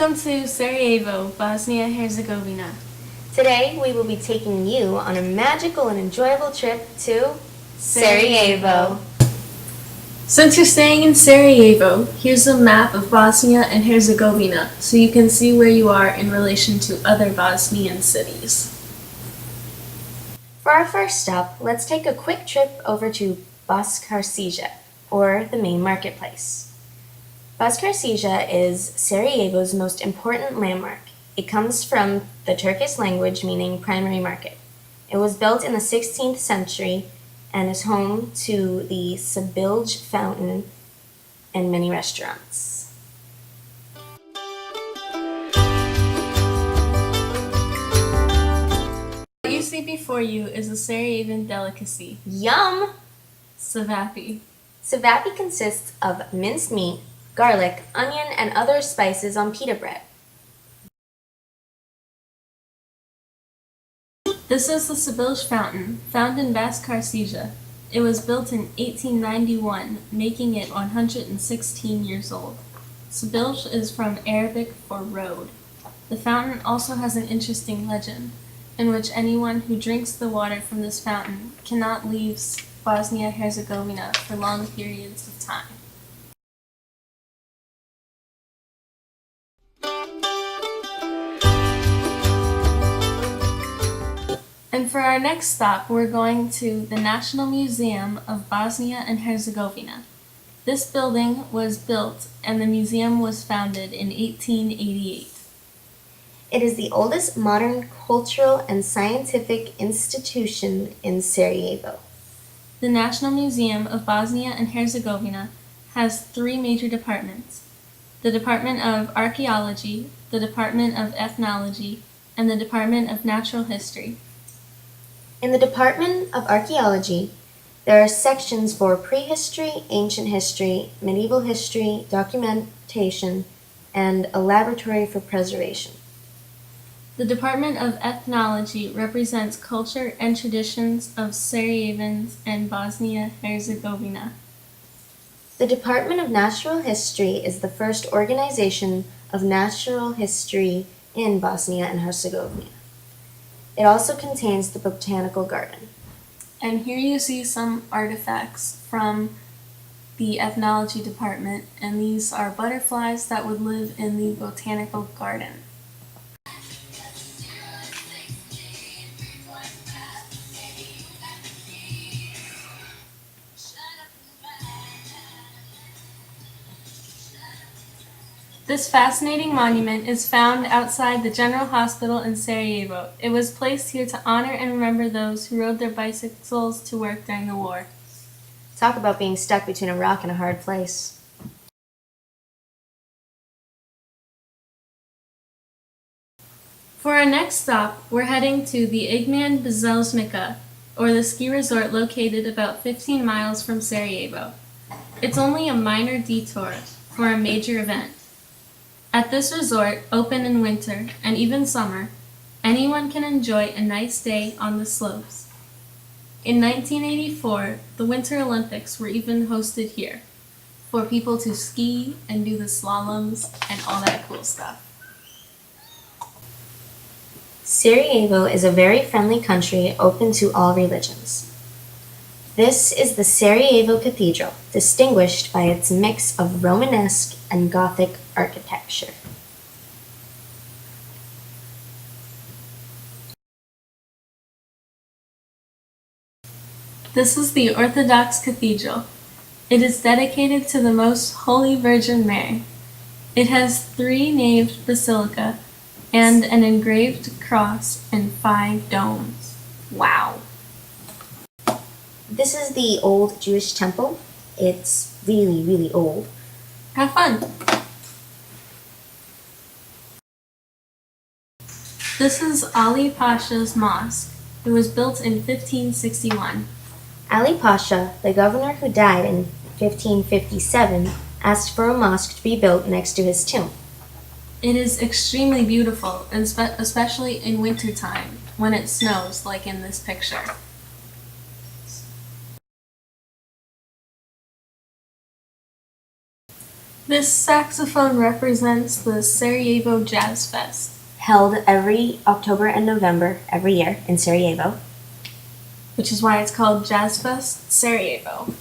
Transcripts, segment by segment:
Welcome to Sarajevo, Bosnia-Herzegovina. Today we will be taking you on a magical and enjoyable trip to Sarajevo. Since you're staying in Sarajevo, here's a map of Bosnia and Herzegovina so you can see where you are in relation to other Bosnian cities. For our first stop, let's take a quick trip over to Baskarcija, or the main marketplace. Baskarcija is Sarajevo's most important landmark. It comes from the Turkish language meaning primary market. It was built in the 16th century and is home to the Sabilj fountain and many restaurants. What you see before you is a Sarajevan delicacy, Yum! savapi. Savapi consists of minced meat, garlic, onion, and other spices on pita bread. This is the Sabilj fountain, found in Baskarcija. It was built in 1891, making it 116 years old. Sabilj is from Arabic for road. The fountain also has an interesting legend, in which anyone who drinks the water from this fountain cannot leave Bosnia-Herzegovina for long periods of time. And for our next stop, we're going to the National Museum of Bosnia and Herzegovina. This building was built and the museum was founded in 1888. It is the oldest modern cultural and scientific institution in Sarajevo. The National Museum of Bosnia and Herzegovina has three major departments: the Department of Archaeology, the Department of Ethnology, and the Department of Natural History. In the Department of Archaeology, there are sections for prehistory, ancient history, medieval history, documentation, and a laboratory for preservation. The Department of Ethnology represents culture and traditions of Sarajevans and Bosnia-Herzegovina. The Department of Natural History is the first organization of natural history in Bosnia and Herzegovina. It also contains the botanical garden. And here you see some artifacts from the ethnology department, and these are butterflies that would live in the botanical garden. This fascinating monument is found outside the General Hospital in Sarajevo. It was placed here to honor and remember those who rode their bicycles to work during the war. Talk about being stuck between a rock and a hard place. For our next stop, we're heading to the Igman Bizelznica, or the ski resort located about 15 miles from Sarajevo. It's only a minor detour for a major event. At this resort, open in winter and even summer, anyone can enjoy a nice day on the slopes. In 1984, the Winter Olympics were even hosted here for people to ski and do the slaloms and all that cool stuff. Sarajevo is a very friendly country open to all religions. This is the Sarajevo Cathedral, distinguished by its mix of Romanesque and Gothic architecture. This is the Orthodox Cathedral. It is dedicated to the Most Holy Virgin Mary. It has 3-naved basilica and an engraved cross and 5 domes. Wow! This is the old Jewish temple. It's really, really old. Have fun! This is Ali Pasha's mosque. It was built in 1561. Ali Pasha, the governor who died in 1557, asked for a mosque to be built next to his tomb. It is extremely beautiful, especially in wintertime, when it snows, like in this picture. This saxophone represents the Sarajevo Jazz Fest, held every October and November every year in Sarajevo. which is why it's called Jazz Fest Sarajevo.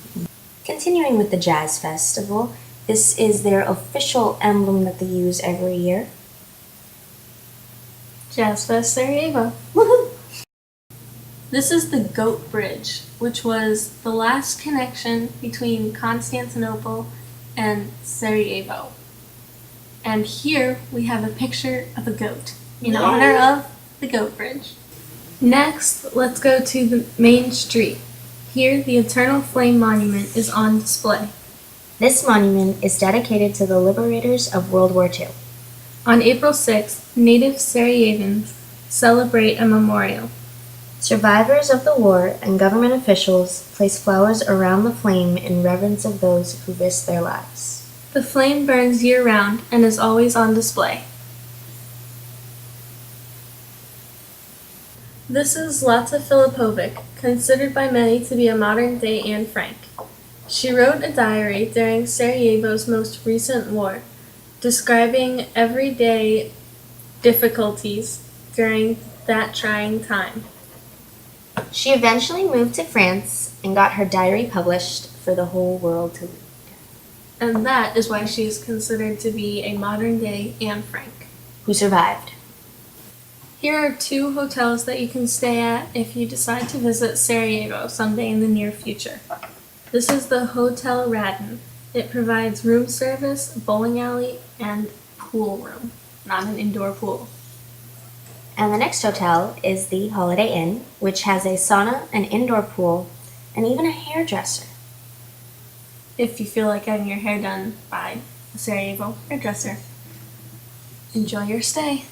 Continuing with the Jazz Festival, this is their official emblem that they use every year. Jazz Fest Sarajevo. Woohoo! This is the Goat Bridge, which was the last connection between Constantinople and Sarajevo. And here we have a picture of a goat in honor of the Goat Bridge. Next, let's go to the main street. Here, the Eternal Flame Monument is on display. This monument is dedicated to the liberators of World War II. On April 6th, native Sarajevans celebrate a memorial. Survivors of the war and government officials place flowers around the flame in reverence of those who risked their lives. The flame burns year-round and is always on display. This is Lata Filipovic, considered by many to be a modern-day Anne Frank. She wrote a diary during Sarajevo's most recent war, describing everyday difficulties during that trying time. She eventually moved to France and got her diary published for the whole world to read. And that is why she is considered to be a modern-day Anne Frank. Who survived? Here are 2 hotels that you can stay at if you decide to visit Sarajevo someday in the near future. This is the Hotel Radin. It provides room service, bowling alley, and pool room, not an indoor pool. And the next hotel is the Holiday Inn, which has a sauna, an indoor pool, and even a hairdresser. If you feel like having your hair done by a Sarajevo hairdresser. Enjoy your stay.